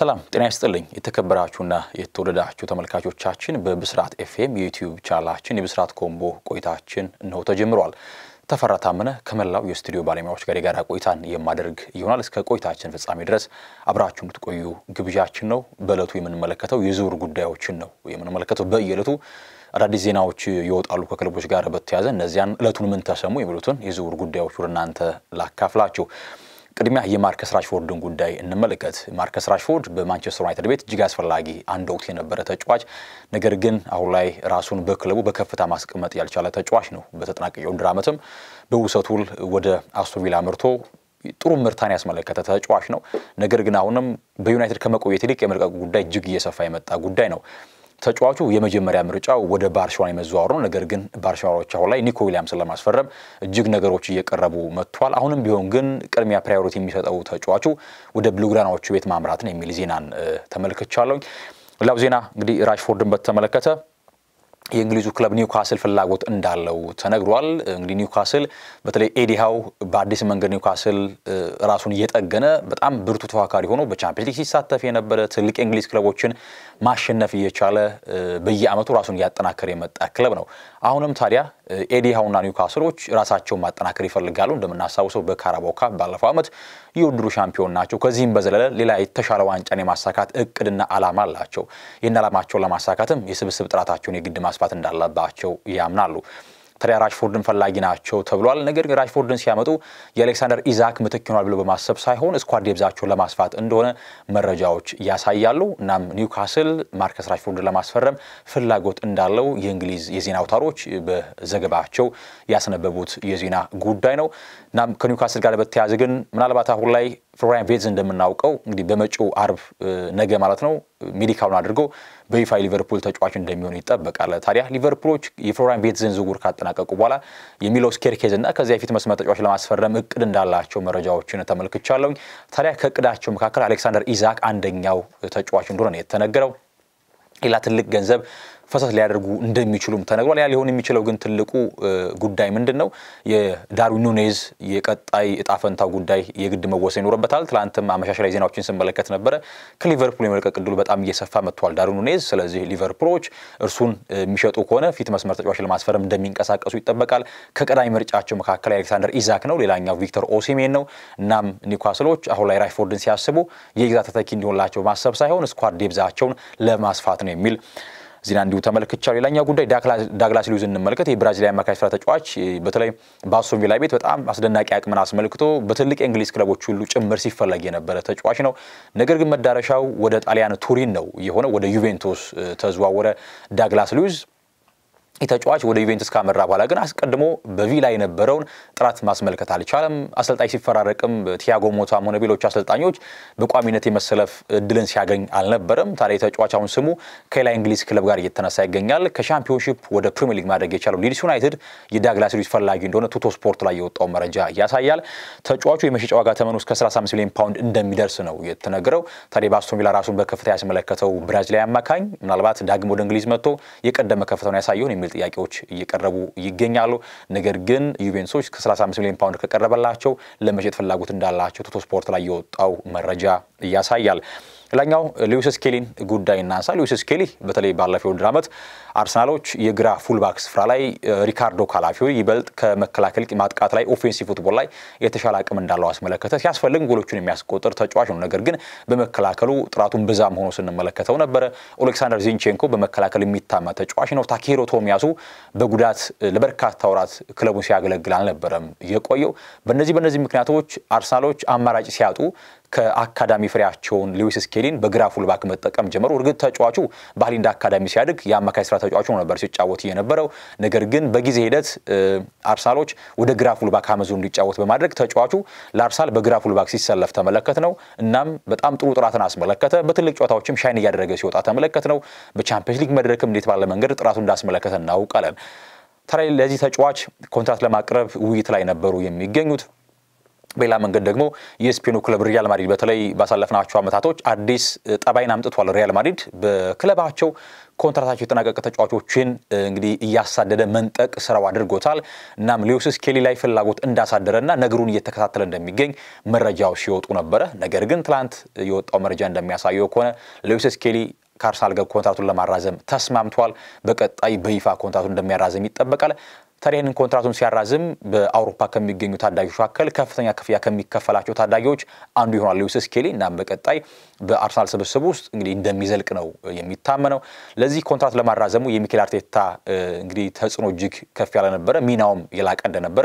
ሰላም ጤና ይስጥልኝ የተከበራችሁና የተወደዳችሁ ተመልካቾቻችን በብስራት ኤፍኤም የዩቲዩብ ቻናላችን የብስራት ኮምቦ ቆይታችን ነው ተጀምሯል። ተፈራ ታመነ ከመላው የስቱዲዮ ባለሙያዎች ጋር የጋራ ቆይታን የማደርግ ይሆናል። እስከ ቆይታችን ፍጻሜ ድረስ አብራችሁን እንድትቆዩ ግብዣችን ነው። በእለቱ የምንመለከተው የዝውውር ጉዳዮችን ነው የምንመለከተው። በየእለቱ አዳዲስ ዜናዎች ይወጣሉ ከክለቦች ጋር በተያያዘ እነዚያን እለቱን ምን ተሰሙ የሚሉትን የዝውውር ጉዳዮች ወደ እናንተ ላካፍላችሁ። ቅድሚያ የማርከስ ራሽፎርድን ጉዳይ እንመለከት። ማርከስ ራሽፎርድ በማንቸስተር ዩናይትድ ቤት እጅግ አስፈላጊ አንድ ወቅት የነበረ ተጫዋች ነገር ግን አሁን ላይ ራሱን በክለቡ በከፍታ ማስቀመጥ ያልቻለ ተጫዋች ነው። በተጠናቀቀው የውድድር ዓመትም በውሰቱል ወደ አስቶን ቪላ አምርቶ ጥሩ ምርታን ያስመለከተ ተጫዋች ነው። ነገር ግን አሁንም በዩናይትድ ከመቆየት ይልቅ የመልቀቁ ጉዳይ እጅግ እየሰፋ የመጣ ጉዳይ ነው። ተጫዋቹ የመጀመሪያ ምርጫው ወደ ባርሴሎና የመዘዋወር ነው። ነገር ግን ባርሴሎናዎች አሁን ላይ ኒኮ ዊሊያምስን ለማስፈረም እጅግ ነገሮች እየቀረቡ መጥቷል። አሁንም ቢሆን ግን ቅድሚያ ፕራዮሪቲ የሚሰጠው ተጫዋቹ ወደ ብሉግራናዎቹ ቤት ማምራት ነው የሚል ዜናን ተመልክቻለሁ። ሌላው ዜና እንግዲህ ራሽፎርድን በተመለከተ የእንግሊዙ ክለብ ኒውካስል ፍላጎት እንዳለው ተነግሯል። እንግዲህ ኒውካስል በተለይ ኤዲ ሃው በአዲስ መንገድ ኒውካስል ራሱን እየጠገነ በጣም ብርቱ ተዋካሪ ሆኖ በቻምፒየንስ ሊግ ሲሳተፍ የነበረ ትልቅ እንግሊዝ ክለቦችን ማሸነፍ እየቻለ በየአመቱ ራሱን ያጠናከረ የመጣ ክለብ ነው። አሁንም ታዲያ ኤዲ ሃውና ኒውካስሎች ራሳቸውን ማጠናከር ይፈልጋሉ። እንደምናሳውሰው በካራባኦ ካፕ ባለፈው አመት የውድድሩ ሻምፒዮን ናቸው። ከዚህም በዘለለ ሌላ የተሻለ ዋንጫን የማሳካት እቅድና አላማ አላቸው። ይህን አላማቸውን ለማሳካትም የስብስብ ጥራታቸውን የግድ ማስፋት እንዳለባቸው ያምናሉ። ታዲያ ራሽፎርድን ፈላጊ ናቸው ተብሏል። ነገር ግን ራሽፎርድን ሲያመጡ የአሌክሳንደር ኢዛክ ምትክ ይሆናል ብሎ በማሰብ ሳይሆን ስኳድ ዴብዛቸውን ለማስፋት እንደሆነ መረጃዎች ያሳያሉ። እናም ኒውካስል ማርከስ ራሽፎርድን ለማስፈረም ፍላጎት እንዳለው የእንግሊዝ የዜና አውታሮች በዘገባቸው ያስነበቡት የዜና ጉዳይ ነው። እናም ከኒውካስል ጋር በተያያዘ ግን ምናልባት አሁን ላይ ፍሎሪያን ቪርትዝ እንደምናውቀው እንግዲህ በመጪው አርብ ነገ ማለት ነው ሜዲካሉን አድርጎ በይፋ ሊቨርፑል ተጫዋች እንደሚሆን ይጠበቃል። ታዲያ ሊቨርፑሎች የፍሎሪያን ቪርትዝን ዝውውር ካጠናቀቁ በኋላ የሚሎስ ኬርኬዝ እና ከዚያ ፊት መስመር ተጫዋች ለማስፈረም እቅድ እንዳላቸው መረጃዎችን ተመልክቻለሁ። ታዲያ ከእቅዳቸው መካከል አሌክሳንደር ኢዛክ አንደኛው ተጫዋች እንደሆነ ነው የተነገረው። ሌላ ትልቅ ገንዘብ ፈሰስ ሊያደርጉ እንደሚችሉም ተነግሯል። ያ ሊሆን የሚችለው ግን ትልቁ ጉዳይ ምንድነው? የዳርዊን ኑኔዝ የቀጣይ እጣፈንታው ጉዳይ የግድ መወሰን ይኖርበታል። ትላንትም አመሻሽ ላይ ዜናዎችን ስንመለከት ነበር ከሊቨርፑል የመልቀቅ ዕድሉ በጣም እየሰፋ መጥቷል ዳርዊን ኑኔዝ። ስለዚህ ሊቨርፑሎች እርሱን የሚሸጡ ከሆነ ፊት መስመር ተጫዋች ለማስፈረም እንደሚንቀሳቀሱ ይጠበቃል። ከቀዳሚ ምርጫቸው መካከል አሌክሳንደር ኢዛክ ነው፣ ሌላኛው ቪክተር ኦሲሜን ነው። እናም ኒውካስሎች አሁን ላይ ራሽፎርድን ሲያስቡ የኢዛክ ተተኪ እንዲሆንላቸው ማሰብ ሳይሆን ስኳድ ዴብዛቸውን ለማስፋት ነው የሚል ዜና እንዲሁ ተመልክቻለሁ። ሌላኛው ጉዳይ ዳግላስ ሉዊዝ እንመልከት። የብራዚሊያን አማካይ ስፍራ ተጫዋች በተለይ በአስቶን ቪላ ቤት በጣም አስደናቂ አቅምን አስመልክቶ በትልቅ እንግሊዝ ክለቦች ሁሉ ጭምር ሲፈለግ የነበረ ተጫዋች ነው። ነገር ግን መዳረሻው ወደ ጣሊያን ቱሪን ነው የሆነ ወደ ዩቬንቱስ ተዘዋወረ ዳግላስ ሉዊዝ። ተጫዋች ወደ ዩቬንቱስ ካመራ በኋላ ግን አስቀድሞ በቪላ የነበረውን ጥራት ማስመልከት አልቻለም። አሰልጣኝ ሲፈራረቅም ቲያጎ ሞታም ሆነ ሌሎች አሰልጣኞች በቋሚነት የመሰለፍ እድልን ሲያገኝ አልነበረም። ታዲያ ተጫዋች አሁን ስሙ ከሌላ እንግሊዝ ክለብ ጋር እየተነሳ ይገኛል። ከሻምፒዮንሺፕ ወደ ፕሪሚየር ሊግ ማድረግ የቻለው ሊድስ ዩናይትድ የዳግላስ ሉዊዝ ፈላጊ እንደሆነ ቱቶ ስፖርት ላይ የወጣው መረጃ ያሳያል። ተጫዋቹ የመሸጫ ዋጋ ተመኑ እስከ 35 ሚሊዮን ፓውንድ እንደሚደርስ ነው የተነገረው። ታዲያ በአስቶን ቪላ ራሱን በከፍታ ያስመለከተው ብራዚሊያን አማካኝ ምናልባት ዳግም ወደ እንግሊዝ መጥቶ የቀደመ ከፍታውን ያሳየውን የሚል ጥያቄዎች እየቀረቡ ይገኛሉ። ነገር ግን ዩቬንቱሶች ከ35 ሚሊዮን ፓውንድ ከቀረበላቸው ለመሸጥ ፍላጎት እንዳላቸው ቱቶ ስፖርት ላይ የወጣው መረጃ ያሳያል። ሌላኛው ሉዊስ ስኬሊን ጉዳይ እናንሳ። ሉዊስ ስኬሊ በተለይ ባለፈው ውድድር ዓመት አርሰናሎች የግራ ፉልባክ ስፍራ ላይ ሪካርዶ ካላፊዮሪ ይበልጥ ከመከላከል ማጥቃት ላይ ኦፌንሲቭ ፉትቦል ላይ የተሻለ አቅም እንዳለው አስመለከተ። ሲያስፈልግ ጎሎችን የሚያስቆጥር ተጫዋች ነው። ነገር ግን በመከላከሉ ጥራቱን ብዛም ሆኖ ስንመለከተው ነበር። ኦሌክሳንደር ዚንቼንኮ በመከላከል የሚታማ ተጫዋች ነው። ታኬሮ ቶሚያሱ በጉዳት ለበርካታ ወራት ክለቡን ሲያገለግል አልነበረም የቆየው። በእነዚህ ምክንያቶች አርሰናሎች አማራጭ ሲያጡ ከአካዳሚ ፍሬያቸውን ሉዊስ ስኬሊን በግራ ፉልባክ መጠቀም ጀመሩ። እርግጥ ተጫዋቹ በሃሊንድ አካዳሚ ሲያድግ የአማካይ ስራ ተጫዋቹ ነበር ሲጫወት የነበረው። ነገር ግን በጊዜ ሂደት አርሰናሎች ወደ ግራ ፉልባክ አመዙ እንዲጫወት በማድረግ ተጫዋቹ ለአርሰናል በግራ ፉልባክ ሲሰለፍ ተመለከት ነው። እናም በጣም ጥሩ ጥራትን አስመለከተ። በትልቅ ጨዋታዎችም ሻይን እያደረገ ሲወጣ ተመለከት ነው። በቻምፒየንስ ሊግ መድረክም እንዴት ባለ መንገድ ጥራቱ እንዳስመለከተ እናውቃለን። ታዲያ ለዚህ ተጫዋች ኮንትራት ለማቅረብ ውይይት ላይ ነበሩ የሚገኙት በሌላ መንገድ ደግሞ የስፔኑ ክለብ ሪያል ማድሪድ በተለይ ባሳለፍናቸው አመታቶች አዲስ ጠባይን አምጥቷል። ሪያል ማድሪድ በክለባቸው ኮንትራታቸው የተጠናቀቀ ተጫዋቾችን እንግዲህ እያሳደደ መንጠቅ ስራው አድርጎታል። እናም ሉዊስ ስኬሊ ላይ ፍላጎት እንዳሳደረና ነገሩን እየተከታተለ እንደሚገኝ መረጃው ሲወጡ ነበር። ነገር ግን ትላንት የወጣው መረጃ እንደሚያሳየው ከሆነ ሉዊስ ስኬሊ ከአርሰናል ጋር ኮንትራቱን ለማራዘም ተስማምቷል። በቀጣይ በይፋ ኮንትራቱን እንደሚያራዘም ይጠበቃል። ታዲያ ይህንን ኮንትራቱን ሲያራዝም በአውሮፓ ከሚገኙ ታዳጊዎች መካከል ከፍተኛ ክፍያ ከሚከፈላቸው ታዳጊዎች አንዱ ይሆናል ሉዊስ ስኬሊ። እናም በቀጣይ በአርሰናል ስብስብ ውስጥ እንግዲህ እንደሚዘልቅ ነው የሚታመነው። ለዚህ ኮንትራት ለማራዘሙ የሚኬል አርቴታ እንግዲህ ተጽዕኖ እጅግ ከፍ ያለ ነበረ፣ ሚናውም የላቀ እንደነበረ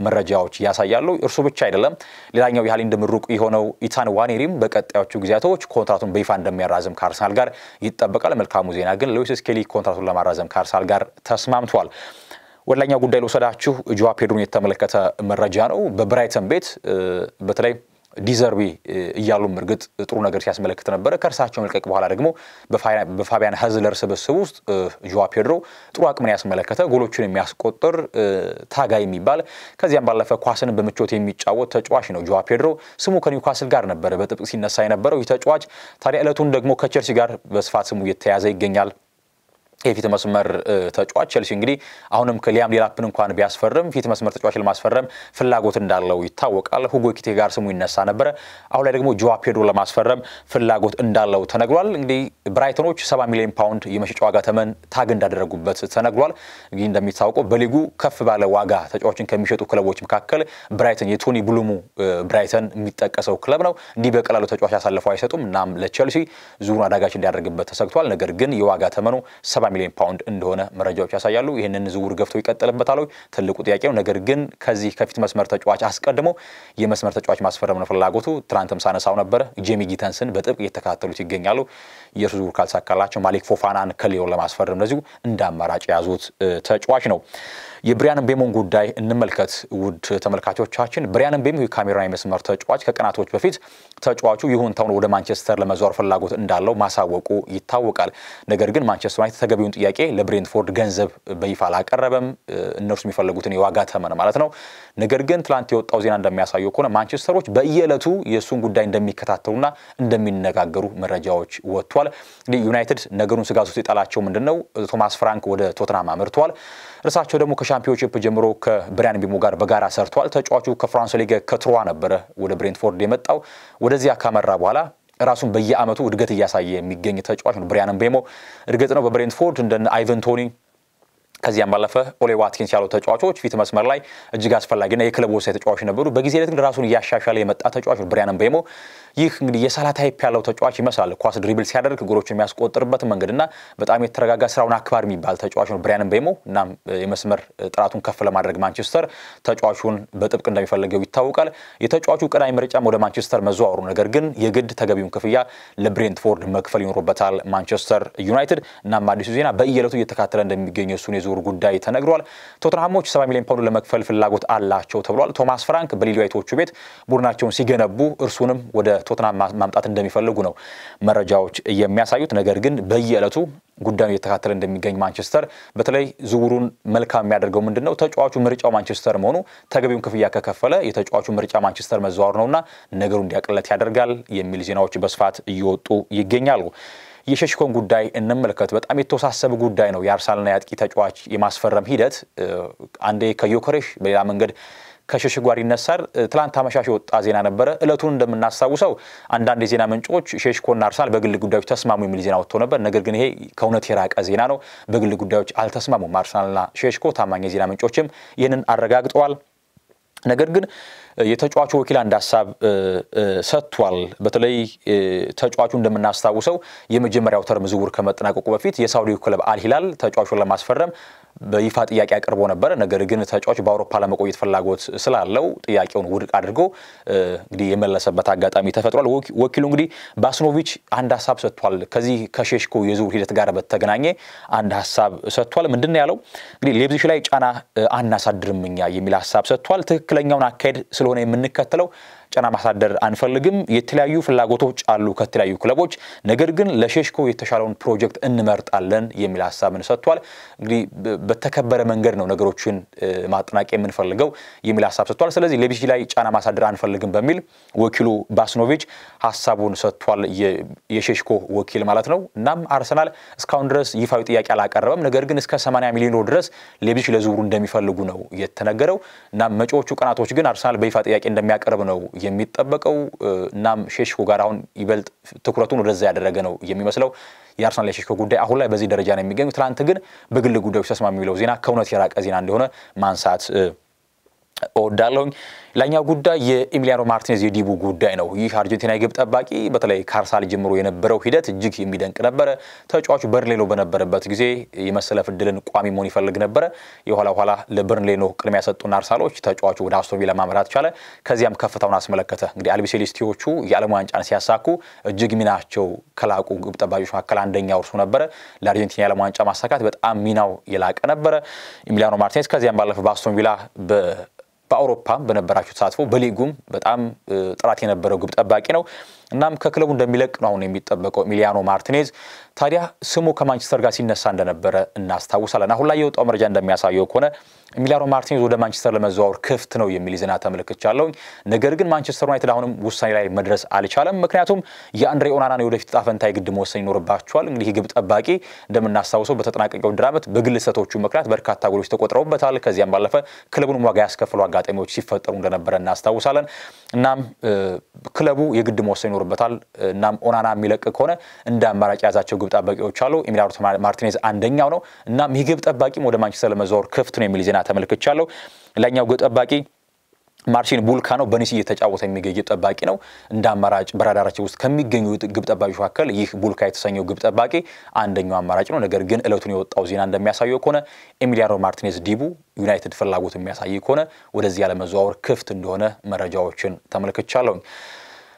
መረጃዎች ያሳያሉ። እርሱ ብቻ አይደለም፣ ሌላኛው የሃላንድ ምሩቅ የሆነው ኢታን ዋኔሪም በቀጣዮቹ ጊዜያቶች ኮንትራቱን በይፋ እንደሚያራዝም ከአርሰናል ጋር ይጠበቃል። መልካሙ ዜና ግን ሉዊስ ስኬሊ ኮንትራቱን ለማራዘም ከአርሰናል ጋር ተስማምቷል። ወላኛው ጉዳይ ለወሰዳችሁ ጆዋ ፔድሮን የተመለከተ መረጃ ነው። በብራይተን ቤት በተለይ ዲዘርቢ እያሉም እርግጥ ጥሩ ነገር ሲያስመለክት ነበር። ከርሳቸው መልቀቅ በኋላ ደግሞ በፋቢያን ሀዝለር ስብስብ ውስጥ ጆዋ ፔድሮ ጥሩ አቅምን ያስመለከተ ጎሎችን የሚያስቆጥር ታጋይ የሚባል ከዚያም ባለፈ ኳስን በምቾት የሚጫወት ተጫዋች ነው። ጆዋ ፔድሮ ስሙ ከኒውካስል ጋር ነበር በጥብቅ ሲነሳ የነበረው ይህ ተጫዋች ታዲያ ዕለቱን ደግሞ ከቼልሲ ጋር በስፋት ስሙ እየተያዘ ይገኛል። የፊት መስመር ተጫዋች ቼልሲ እንግዲህ አሁንም ከሊያም ዴላፕን እንኳን ቢያስፈርም ፊት መስመር ተጫዋች ለማስፈረም ፍላጎት እንዳለው ይታወቃል። ሁጎ ኤኪቴ ጋር ስሙ ይነሳ ነበር። አሁን ላይ ደግሞ ጆዋ ፔድሮ ለማስፈረም ፍላጎት እንዳለው ተነግሯል። እንግዲህ ብራይተኖች 70 ሚሊዮን ፓውንድ የመሸጫ ዋጋ ተመን ታግ እንዳደረጉበት ተነግሯል። እንግዲህ እንደሚታወቀው በሊጉ ከፍ ባለ ዋጋ ተጫዋቾችን ከሚሸጡ ክለቦች መካከል ብራይተን የቶኒ ብሉሙ ብራይተን የሚጠቀሰው ክለብ ነው። እንዲህ በቀላሉ ተጫዋች አሳልፈው አይሰጡም። እናም ለቼልሲ ዙሩን አዳጋች እንዲያደርግበት ተሰግቷል። ነገር ግን የዋጋ ተመኑ 70 ሚሊዮን ፓውንድ እንደሆነ መረጃዎች ያሳያሉ። ይሄንን ዝውውር ገፍቶ ይቀጥልበታል ትልቁ ጥያቄ ነው። ነገር ግን ከዚህ ከፊት መስመር ተጫዋች አስቀድሞ የመስመር ተጫዋች ማስፈረም ነው ፍላጎቱ። ትናንትም ሳነሳው ነበር። ጄሚ ጊተንስን በጥብቅ እየተከታተሉት ይገኛሉ። የእርሱ ዝውውር ካልተሳካላቸው ማሊክ ፎፋናን ከሊዮን ለማስፈረም ለዚሁ እንደ አማራጭ የያዙት ተጫዋች ነው። የብሪያን ምቤሞን ጉዳይ እንመልከት ውድ ተመልካቾቻችን። ብሪያን ምቤሞ የካሜሮናዊ መስመር ተጫዋች ከቀናቶች በፊት ተጫዋቹ ይሁንታውን ወደ ማንቸስተር ለመዛወር ፍላጎት እንዳለው ማሳወቁ ይታወቃል። ነገር ግን ማንቸስተር ዩናይትድ ተገቢውን ጥያቄ ለብሬንትፎርድ ገንዘብ በይፋ አላቀረበም፣ እነርሱ የሚፈልጉትን የዋጋ ተመን ማለት ነው። ነገር ግን ትላንት የወጣው ዜና እንደሚያሳየው ከሆነ ማንቸስተሮች በየዕለቱ የእሱን ጉዳይ እንደሚከታተሉና እንደሚነጋገሩ መረጃዎች ወጥቷል። እንግዲህ ዩናይትድ ነገሩን ስጋት ውስጥ የጣላቸው ምንድነው ቶማስ ፍራንክ ወደ ቶተንሃም አምርቷል። እርሳቸው ደግሞ ከሻምፒዮንሺፕ ጀምሮ ከብሪያን ምቤሞ ጋር በጋራ ሰርቷል። ተጫዋቹ ከፍራንስ ሊግ ከትሮዋ ነበረ ወደ ብሬንትፎርድ የመጣው። ወደዚያ ካመራ በኋላ ራሱን በየአመቱ እድገት እያሳየ የሚገኝ ተጫዋች ነው ብሪያን ምቤሞ። እርግጥ ነው በብሬንትፎርድ እንደ አይቨን ቶኒ ከዚያም ባለፈ ኦሌ ዋትኪንስ ያሉ ተጫዋቾች ፊት መስመር ላይ እጅግ አስፈላጊና የክለብ ወሳኝ ተጫዋች ነበሩ። በጊዜ ሂደት ግን ራሱን እያሻሻለ የመጣ ተጫዋች ነው ብሪያን ምቤሞ። ይህ እንግዲህ የሳላ ታይፕ ያለው ተጫዋች ይመስላል። ኳስ ድሪብል ሲያደርግ ጎሎችን የሚያስቆጥርበት መንገድና በጣም የተረጋጋ ስራውን አክባር የሚባል ተጫዋች ነው ብሪያን ምቤሞ። እና የመስመር ጥራቱን ከፍ ለማድረግ ማንቸስተር ተጫዋቹን በጥብቅ እንደሚፈልገው ይታወቃል። የተጫዋቹ ቀዳሚ ምርጫም ወደ ማንቸስተር መዘዋወሩ፣ ነገር ግን የግድ ተገቢውን ክፍያ ለብሬንትፎርድ መክፈል ይኖርበታል ማንቸስተር ዩናይትድ። እና አዲሱ ዜና በየዕለቱ እየተካተለ እንደሚገኝ እሱን የዝውውር ጉዳይ ተነግሯል። ቶተንሃሞች 70 ሚሊዮን ፓውንድ ለመክፈል ፍላጎት አላቸው ተብሏል። ቶማስ ፍራንክ በሊልዋይቶቹ ቤት ቡድናቸውን ሲገነቡ እርሱንም ወደ ቶተንሃም ማምጣት እንደሚፈልጉ ነው መረጃዎች የሚያሳዩት። ነገር ግን በየዕለቱ ጉዳዩን እየተካተለ እንደሚገኝ ማንቸስተር በተለይ ዝውውሩን መልካም የሚያደርገው ምንድነው ተጫዋቹ ምርጫው ማንቸስተር መሆኑ፣ ተገቢውን ክፍያ ከከፈለ የተጫዋቹ ምርጫ ማንቸስተር መዘዋወር ነውና ነገሩ እንዲያቀለት ያደርጋል የሚል ዜናዎች በስፋት እየወጡ ይገኛሉ። የሸሽኮን ጉዳይ እንመልከት። በጣም የተወሳሰበ ጉዳይ ነው የአርሰናልና የአጥቂ ተጫዋች የማስፈረም ሂደት። አንዴ ከዮከሬሽ በሌላ መንገድ ከሸሽኮ ጋር ይነሳል። ትላንት አመሻሽ የወጣ ዜና ነበረ። ዕለቱን እንደምናስታውሰው አንዳንድ የዜና ምንጮች ሸሽኮና አርሰናል በግል ጉዳዮች ተስማሙ የሚል ዜና ወጥቶ ነበር። ነገር ግን ይሄ ከእውነት የራቀ ዜና ነው። በግል ጉዳዮች አልተስማሙም አርሰናልና ሸሽኮ። ታማኝ የዜና ምንጮችም ይህንን አረጋግጠዋል። ነገር ግን የተጫዋቹ ወኪል አንድ ሐሳብ ሰጥቷል። በተለይ ተጫዋቹ እንደምናስታውሰው የመጀመሪያው ተርም ዝውውር ከመጠናቀቁ በፊት የሳውዲው ክለብ አልሂላል ተጫዋቹን ለማስፈረም በይፋ ጥያቄ አቅርቦ ነበር። ነገር ግን ተጫዋቹ በአውሮፓ ለመቆየት ፍላጎት ስላለው ጥያቄውን ውድቅ አድርጎ እንግዲህ የመለሰበት አጋጣሚ ተፈጥሯል። ወኪሉ እንግዲህ ባስኖቪች አንድ ሐሳብ ሰጥቷል። ከዚህ ከሸሽኮ የዝውውር ሂደት ጋር በተገናኘ አንድ ሐሳብ ሰጥቷል። ምንድነው ያለው? እንግዲህ ሌብዚሽ ላይ ጫና አናሳድርም እኛ የሚል ሐሳብ ሰጥቷል። ትክክለኛውን አካሄድ ስለሆነ የምንከተለው ጫና ማሳደር አንፈልግም የተለያዩ ፍላጎቶች አሉ ከተለያዩ ክለቦች ነገር ግን ለሼሽኮ የተሻለውን ፕሮጀክት እንመርጣለን የሚል ሐሳብን ሰጥቷል እንግዲህ በተከበረ መንገድ ነው ነገሮችን ማጠናቀቅ የምንፈልገው የሚል ሐሳብ ሰጥቷል ስለዚህ ለቢሲ ላይ ጫና ማሳደር አንፈልግም በሚል ወኪሉ ባስኖቪች ሐሳቡን ሰጥቷል የሼሽኮ ወኪል ማለት ነው እናም አርሰናል እስካሁን ድረስ ይፋዊ ጥያቄ አላቀረበም ነገር ግን እስከ 80 ሚሊዮን ዩሮ ድረስ ለቢሲ ለዝውውሩ እንደሚፈልጉ ነው የተነገረው እና መጪዎቹ ቀናቶች ግን አርሰናል በይፋ ጥያቄ እንደሚያቀርብ ነው የሚጠበቀው እናም ሼሽኮ ጋር አሁን ይበልጥ ትኩረቱን ወደዛ ያደረገ ነው የሚመስለው የአርሰናል የሼሽኮ ጉዳይ አሁን ላይ በዚህ ደረጃ ነው የሚገኘው ትላንት ግን በግል ጉዳዮች ተስማሚ የሚለው ዜና ከእውነት የራቀ ዜና እንደሆነ ማንሳት ኦዳሎኝ ላኛው ጉዳይ የኤሚሊያኖ ማርቲኔዝ የዲቡ ጉዳይ ነው ይህ አርጀንቲና ግብ ጠባቂ በተለይ ካርሳል ጀምሮ የነበረው ሂደት እጅግ የሚደንቅ ነበር ተጫዋቹ በርንሌኖ በነበረበት ጊዜ የመሰለፍ ዕድልን ቋሚ መሆን ይፈልግ ነበር የኋላ ለበርንሌኖ ቅድሚያ ሰጡና አርሰናሎች ተጫዋቹ ወደ አስቶን ቪላ ማምራት ቻለ ከዚያም ከፍታውን አስመለከተ እንግዲህ አልቢሴሌስቲዎቹ የዓለም ዋንጫን ሲያሳኩ እጅግ ሚናቸው ከላቁ ግብ ጠባቂዎች መካከል አንደኛው እርሱ ነበር ለአርጀንቲና የዓለም ዋንጫ ማሳካት በጣም ሚናው የላቀ ነበር ኤሚሊያኖ ማርቲኔዝ ከዚያም ባለፈ በአስቶን ቪላ በአውሮፓም በነበራቸው ተሳትፎ በሊጉም በጣም ጥራት የነበረው ግብ ጠባቂ ነው እናም ከክለቡ እንደሚለቅ ነው አሁን የሚጠበቀው ኤሚሊያኖ ማርቲኔዝ ታዲያ ስሙ ከማንቸስተር ጋር ሲነሳ እንደነበረ እናስታውሳለን አሁን ላይ የወጣው መረጃ እንደሚያሳየው ከሆነ ኤሚሊያኖ ማርቲኔዝ ወደ ማንቸስተር ለመዘዋወር ክፍት ነው የሚል ዜና ተመልክቻለሁ ነገር ግን ማንቸስተር ዩናይትድ አሁንም ውሳኔ ላይ መድረስ አልቻለም ምክንያቱም የአንድሬ ኦናናን የወደፊት ጣፈንታ የግድ መወሰን ይኖርባቸዋል እንግዲህ ግብ ጠባቂ እንደምናስታውሰው በተጠናቀቀው ድራመት በግል ሰቶቹ ምክንያት በርካታ ጎሎች ተቆጥረውበታል ከዚያም ባለፈ ክለቡን ዋጋ ያስከፈሉ አጋጣሚዎች ሲፈጠሩ እንደነበረ እናስታውሳለን እናም ክለቡ የግድ መወሰን ይኖርበታል እናም ኦናና የሚለቅ ከሆነ እንደ አማራጭ ያዛቸው ግብ ጠባቂዎች አሉ ኤሚሊያኖ ማርቲኔዝ አንደኛው ነው እናም ይህ ግብ ጠባቂም ወደ ማንቸስተር ለመዘዋወር ክፍት ነው የሚል ዜና ተመልክቻለሁ ላኛው ግብ ጠባቂ ማርሲን ቡልካኖ በኒስ እየተጫወተ የሚገኝ ግብ ጠባቂ ነው እንደ አማራጭ በራዳራቸው ውስጥ ከሚገኙ ግብ ጠባቂዎች መካከል ይህ ቡልካ የተሰኘው ግብ ጠባቂ አንደኛው አማራጭ ነው ነገር ግን እለቱን የወጣው ዜና እንደሚያሳየው ከሆነ ኤሚሊያኖ ማርቲኔዝ ዲቡ ዩናይትድ ፍላጎት የሚያሳይ ከሆነ ወደዚህ ያለ መዘዋወር ክፍት እንደሆነ መረጃዎችን ተመልክቻለሁ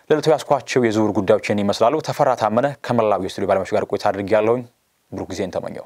ለለቱ ያስኳቸው የዝውውር ጉዳዮችን ይመስላሉ ተፈራ ታመነ ከመላው የስቱዲዮ ባለሙያዎች ጋር ቆይታ አድርጌያለሁ ብሩክ ጊዜን ተመኘው